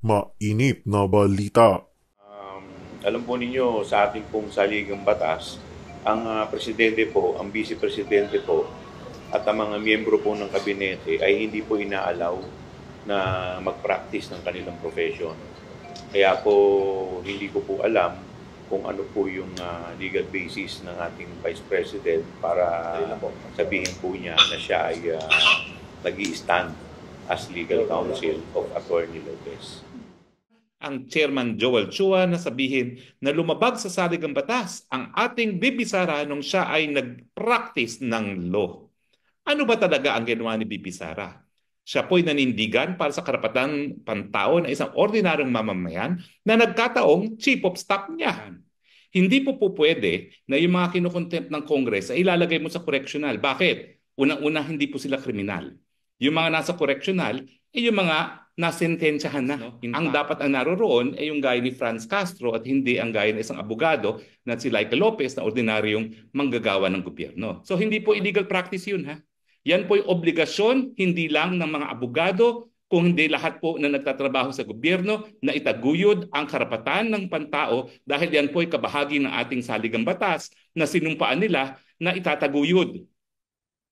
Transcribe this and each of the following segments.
Mainit na balita. Alam po ninyo sa ating pong saligang batas, ang presidente po, ang vice presidente po, at ang mga miyembro po ng kabinete ay hindi po inaalaw na mag-practice ng kanilang profession. Kaya po hindi ko po alam kung ano po yung legal basis ng ating Vice President para sabihin po niya na siya ay nag-i-stand as legal counsel of Attorney Lopez. Ang Chairman Joel Chua na sabihin na lumabag sa saligang batas ang ating VP Sara nung siya ay nag-practice ng law. Ano ba talaga ang ginawa ni VP Sara? Siya po'y nanindigan para sa karapatan pantao na isang ordinaryong mamamayan na nagkataong chief of staff niya. Hindi po pwede na yung mga kinukontempt ng Congress ay ilalagay mo sa correctional. Bakit? Unang-una, hindi po sila kriminal. Yung mga nasa correctional ay yung mga nasentensyahan na. Ang dapat ang naroroon ay yung gaya ni Franz Castro at hindi ang gaya ng isang abogado na si Laika Lopez na ordinaryong manggagawa ng gobyerno. So hindi po illegal practice yun, ha? Yan po yung obligasyon hindi lang ng mga abogado kung hindi lahat po na nagtatrabaho sa gobyerno na itaguyod ang karapatan ng pantao dahil yan po ay kabahagi ng ating saligang batas na sinumpaan nila na itataguyod.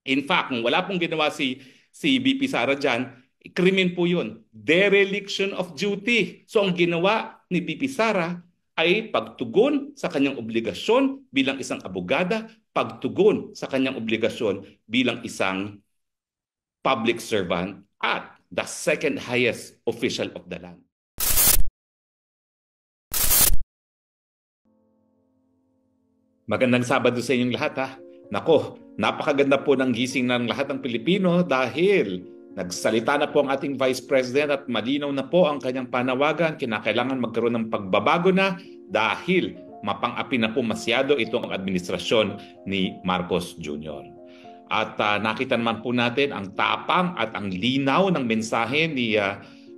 In fact, kung wala pong ginawa si VP Sara dyan, krimen po yun. Dereliction of duty. So ang ginawa ni VP Sara ay pagtugon sa kanyang obligasyon bilang isang abogada, pagtugon sa kanyang obligasyon bilang isang public servant at the second highest official of the land. Magandang Sabado sa inyong lahat, ha. Nako, napakaganda po ng gising ng lahat ng Pilipino dahil nagsalita na po ang ating Vice President at malinaw na po ang kanyang panawagan. Kinakailangan magkaroon ng pagbabago na dahil mapang-api na po masyado itong administrasyon ni Marcos Jr. At nakita naman po natin ang tapang at ang linaw ng mensahe ni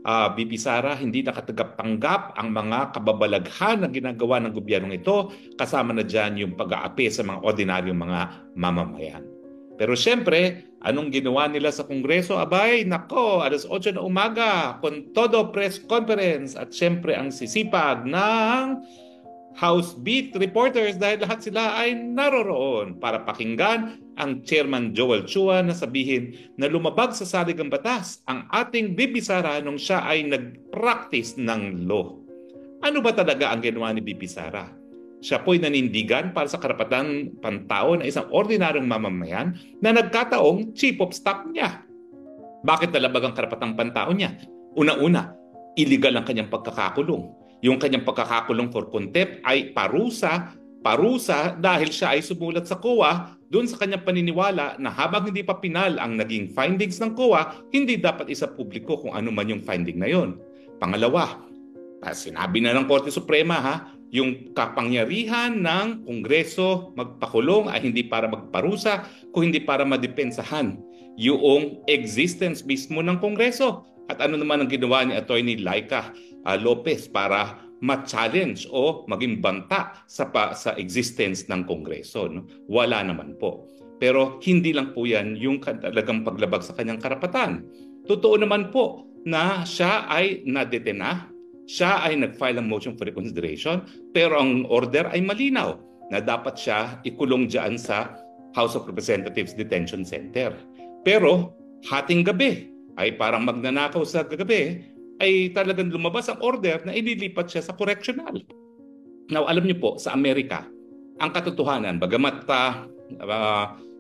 VP Sara. Hindi nakatagap-tanggap ang mga kababalaghan na ginagawa ng gobyernong ito, kasama na dyan yung pag-aapi sa mga ordinaryong mga mamamayan. Pero siyempre, anong ginawa nila sa Kongreso? Abay, nako, alas 8 na umaga, con todo press conference at siyempre ang sisipag ng House Beat reporters dahil lahat sila ay naroroon para pakinggan ang Chairman Joel Chua na sabihin na lumabag sa saligang batas ang ating VP Sara nung siya ay nag-practice ng law. Ano ba talaga ang ginawa ni VP Sara? Siya po'y nanindigan para sa karapatan pantao na isang ordinaryong mamamayan na nagkataong chief of staff niya. Bakit nalabag ang karapatang pantao niya? Una-una, illegal ang kanyang pagkakakulong. Yung kanyang pagkakakulong for contempt ay parusa dahil siya ay sumulat sa COA doon sa kanyang paniniwala na habang hindi pa pinal ang naging findings ng COA, hindi dapat isa publiko kung ano man yung finding na yon. Pangalawa, sinabi na ng Korte Suprema, ha, yung kapangyarihan ng Kongreso magpakulong ay hindi para magparusa, kung hindi para madepensahan yung existence mismo ng Kongreso. At ano naman ang ginawa ni Attorney Laika Lopez para ma-challenge o maging banta sa existence ng Kongreso? No? Wala naman po. Pero hindi lang po yan yung talagang paglabag sa kanyang karapatan. Totoo naman po na siya ay nadetena, siya ay nag-file ng motion for reconsideration, pero ang order ay malinaw na dapat siya ikulong dyan sa House of Representatives Detention Center. Pero hating gabi, ay parang magnanakaw sa gabi, ay talagang lumabas ang order na ililipat siya sa correctional. Now, alam niyo po, sa Amerika, ang katotohanan, bagamat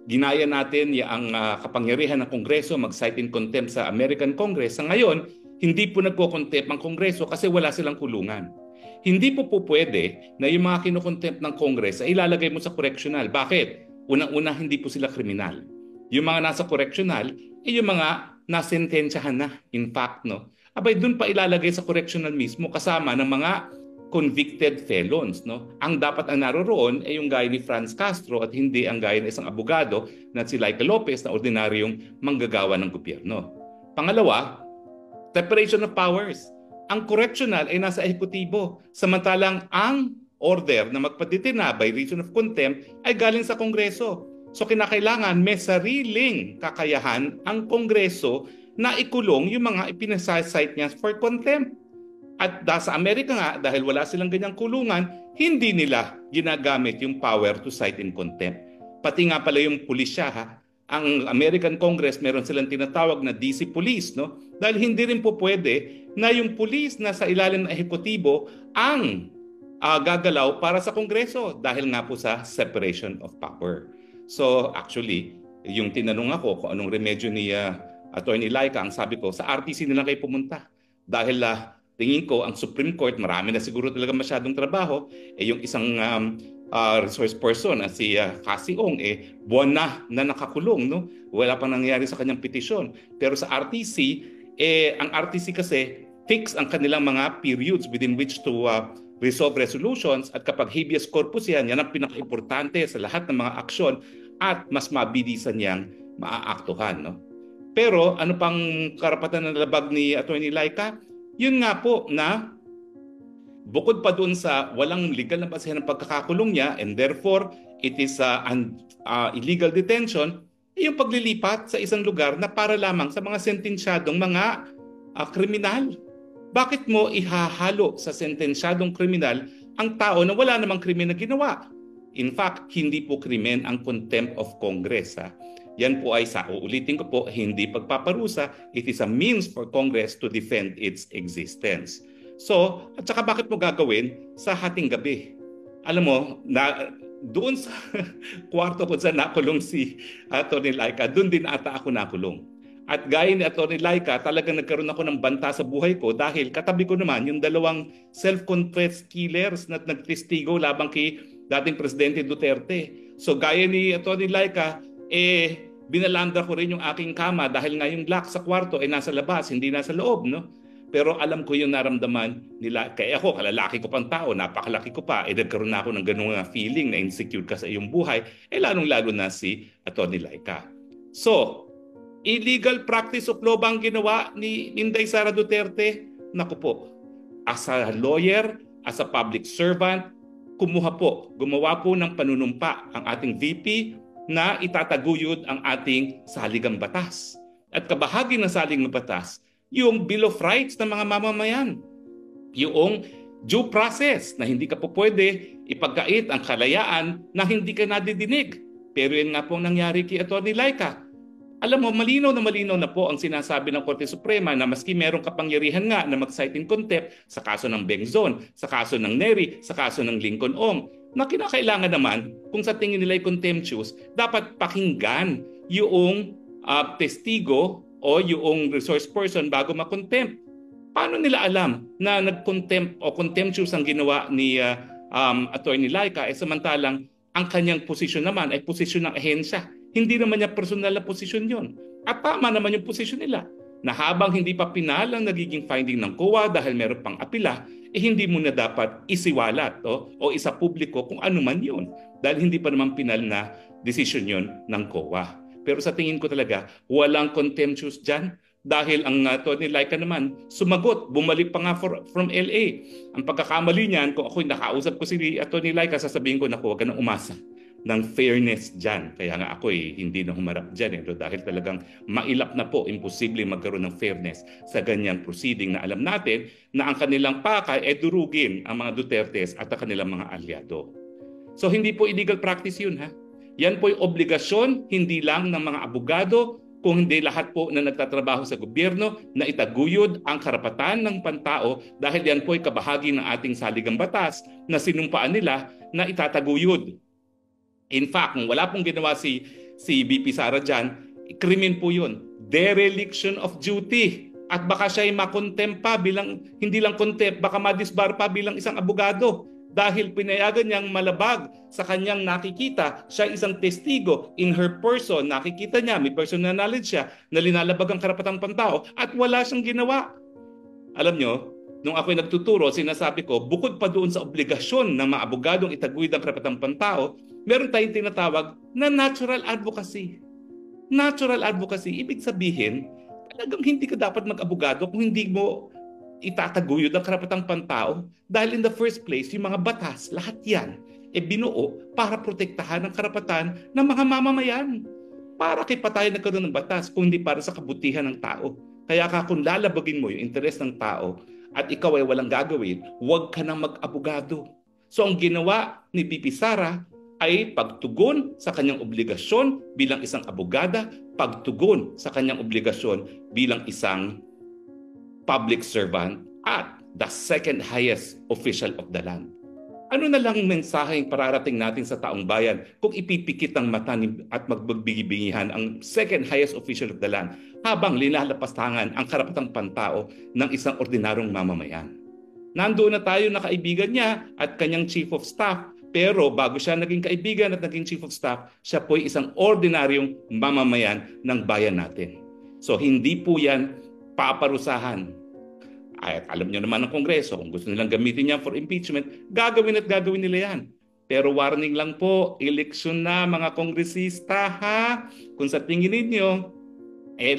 ginaya natin ang kapangyarihan ng Kongreso mag-cite in contempt sa American Congress, sa ngayon, hindi po nagko-contempt ang Kongreso kasi wala silang kulungan. Hindi po pwede na yung mga kinukontempt ng Congress ay ilalagay mo sa correctional. Bakit? Unang-una, hindi po sila kriminal. Yung mga nasa correctional ay yung mga nasentensyahan na, in fact, no? Abay, dun pa ilalagay sa correctional mismo kasama ng mga convicted felons, no? Ang dapat ang naroroon ay yung gaya ni Franz Castro at hindi ang gaya ng isang abogado na si Laika Lopez na ordinaryong manggagawa ng gobyerno. Pangalawa, separation of powers. Ang correctional ay nasa ehekutibo, samantalang ang order na magpadetina by reason of contempt ay galing sa Kongreso. So kinakailangan may sariling kakayahan ang Kongreso na ikulong yung mga ipinasasite niya for contempt. At sa Amerika nga, dahil wala silang ganyang kulungan, hindi nila ginagamit yung power to cite in contempt. Pati nga pala yung pulisya, ha? Ang American Congress, meron silang tinatawag na DC Police, no? Dahil hindi rin po pwede na yung police na sa ilalim ng ehekutibo ang gagalaw para sa Kongreso dahil nga po sa separation of power. So actually, yung tinanong ako kung anong remedyo ni Attorney Laika, ang sabi ko, sa RTC na lang kayo pumunta. Dahil tingin ko, ang Supreme Court, marami na siguro talaga masyadong trabaho, yung isang resource person na si Cassie Ong, buwan na nakakulong, no? Wala pang nangyari sa kanyang petisyon. Pero sa RTC, ang RTC kasi, fix ang kanilang mga periods within which to resolve resolutions, at kapag habeas corpus yan ang pinaka-importante sa lahat ng mga aksyon at mas mabilisan niyang maaaktuhan, no? Pero ano pang karapatan na labag ni Attorney Laika? Yun nga po na bukod pa doon sa walang legal na basehan ng pagkakakulong niya and therefore it is an illegal detention, yung paglilipat sa isang lugar na para lamang sa mga sentensyadong mga kriminal. Bakit mo ihahalo sa sentensyadong kriminal ang tao na wala namang krimen na ginawa? In fact, hindi po krimen ang contempt of Congress. Yan po ay uulitin ko po, hindi pagpaparusa. It is a means for Congress to defend its existence. So, at saka bakit mo gagawin sa hating gabi? Alam mo, doon sa kwarto ko saan nakulong si Atty. Laika, doon din ata ako nakulong. At gaya ni Atty. Laika, talagang nagkaroon ako ng banta sa buhay ko dahil katabi ko naman yung dalawang self-confessed killers na nagtestigo labang kay dating Presidente Duterte. So gaya ni Atty. Laika, binalandra ko rin yung aking kama dahil nga yung lock sa kwarto ay nasa labas, hindi nasa loob, no? Pero alam ko yung naramdaman nila. Kaya ako, kalalaki ko pang tao, napakalaki ko pa, nagkaroon na ako ng ganung feeling na insecure ka sa iyong buhay, lalong-lalo na si Atty. Laika. So, illegal practice of law bang ginawa ni Inday Sara Duterte? Naku po, as a lawyer, as a public servant, gumawa po ng panunumpa ang ating VP na itataguyod ang ating saligang batas. At kabahagi ng saligang batas, yung Bill of Rights ng mga mamamayan. Yung due process na hindi ka po pwede ipagkait ang kalayaan na hindi ka nadidinig. Pero yun nga pong nangyari kay Atty. Laika. Alam mo, malinaw na po ang sinasabi ng Korte Suprema na maski merong kapangyarihan nga na mag-cite in contempt sa kaso ng Bengzon, sa kaso ng Neri, sa kaso ng Lincoln Ong, na kinakailangan naman, kung sa tingin nila ay contemptuous, dapat pakinggan yung testigo o yung resource person bago makontempt. Paano nila alam na nag-contempt o contemptuous ang ginawa ni Atty. Laika, samantalang ang kanyang posisyon naman ay posisyon ng ahensya? Hindi naman niya personal na posisyon yon. At tama naman yung posisyon nila na habang hindi pa pinal ang nagiging finding ng COA dahil meron pang apila, hindi mo na dapat isiwalat o isa publiko kung ano man yun dahil hindi pa naman pinal na desisyon yon ng COA. Pero sa tingin ko talaga, walang contemptuous dyan dahil ang Atty. Laika naman sumagot, bumalik pa nga from LA. Ang pagkakamali niyan, kung ako'y nakausap ko si Atty. Laika, sasabihin ko, naku, huwag ka nang umasa ng fairness dyan. Kaya nga ako hindi na humarap dyan. Dahil talagang mailap na po, imposible magkaroon ng fairness sa ganyang proceeding na alam natin na ang kanilang pakay ay durugin ang mga Dutertes at ang kanilang mga alyado. So hindi po illegal practice yun, ha? Yan po yung obligasyon, hindi lang ng mga abogado, kung hindi lahat po na nagtatrabaho sa gobyerno na itaguyod ang karapatan ng pantao dahil yan po ay kabahagi ng ating saligang batas na sinumpaan nila na itataguyod. In fact, kung wala pong ginawa si BP Sara dyan, krimen po yun. Dereliction of duty. At baka siya ay makontempt pa bilang, hindi lang contempt, baka madisbar pa bilang isang abogado. Dahil pinayagan niyang malabag sa kanyang nakikita, siya isang testigo in her person, nakikita niya, may personal knowledge siya na linalabag ang karapatang pantao at wala siyang ginawa. Alam nyo, nung ako'y nagtuturo, sinasabi ko, bukod pa doon sa obligasyon ng mga abogadong itaguyod ang karapatang pantao, meron tayong tinatawag na natural advocacy. Natural advocacy, ibig sabihin, talagang hindi ka dapat mag-abogado kung hindi mo itataguyod ang karapatang pantao dahil in the first place, yung mga batas, lahat yan, binuo para protektahan ang karapatan ng mga mamamayan. Para kay patay nagkaroon ng batas kung hindi para sa kabutihan ng tao. Kaya kung lalabagin mo yung interes ng tao, at ikaw ay walang gagawin, huwag ka nang mag-abogado. So ang ginawa ni VP Sara ay pagtugon sa kanyang obligasyon bilang isang abogada, pagtugon sa kanyang obligasyon bilang isang public servant at the second highest official of the land. Ano na lang mensaheng pararating natin sa taong bayan kung ipipikit ang mata at magbibingihan ang second highest official of the land habang linalapastangan ang karapatang pantao ng isang ordinaryong mamamayan? Nandoon na tayo na kaibigan niya at kanyang chief of staff, pero bago siya naging kaibigan at naging chief of staff, siya po'y isang ordinaryong mamamayan ng bayan natin. So hindi po yan paparusahan. Ay, alam niyo naman ng Kongreso, kung gusto nilang gamitin yan for impeachment, gagawin at gagawin nila yan. Pero warning lang po, eleksyon na mga kongresista ha. Kung sa tingin ninyo,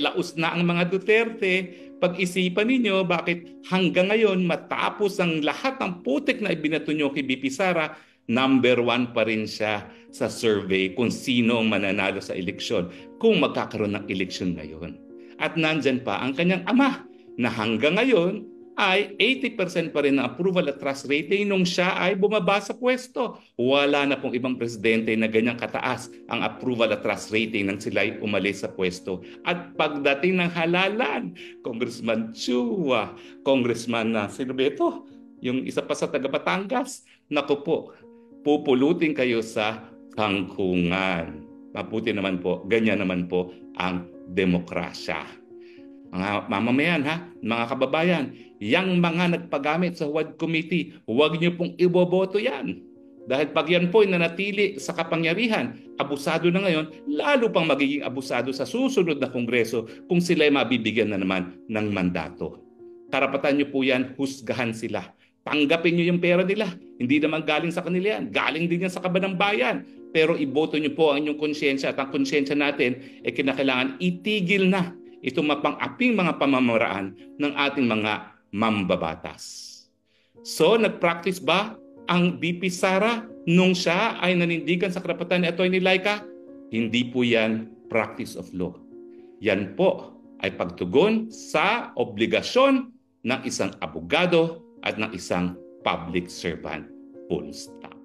laos na ang mga Duterte, pag-isipan ninyo bakit hanggang ngayon matapos ang lahat ng putik na ibinato nyo kay VP Sara, number 1 pa rin siya sa survey kung sino ang mananalo sa eleksyon kung magkakaroon ng eleksyon ngayon. At nandyan pa ang kanyang ama na hanggang ngayon ay 80% pa rin na approval at trust rating nung siya ay bumaba sa pwesto. Wala na pong ibang presidente na ganyang kataas ang approval at trust rating nang sila ay umalis sa pwesto. At pagdating ng halalan, Congressman Chua, Congressman sino ba ito? Yung isa pa sa taga Batangas, naku po, pupulutin kayo sa kangkungan. Mabuti naman po, ganyan naman po ang demokrasya. Mga mamamayan ha, mga kababayan, yang mga nagpagamit sa Huwad Committee, huwag niyo pong iboboto yan. Dahil pag yan po ay nanatili sa kapangyarihan, abusado na ngayon, lalo pang magiging abusado sa susunod na Kongreso kung sila ay mabibigyan na naman ng mandato. Karapatan niyo po yan, husgahan sila. Tanggapin niyo yung pera nila. Hindi naman galing sa kanila yan. Galing din yan sa kaban ng bayan. Pero iboto niyo po ang inyong konsyensya at ang konsyensya natin ay kinakailangan itigil na itong mapang-aping mga pamamaraan ng ating mga mambabatas. So, nag-practice ba ang VP Sara nung siya ay nanindigan sa karapatan ni Atty. Laika? Hindi po yan practice of law. Yan po ay pagtugon sa obligasyon ng isang abogado at ng isang public servant. Full stop.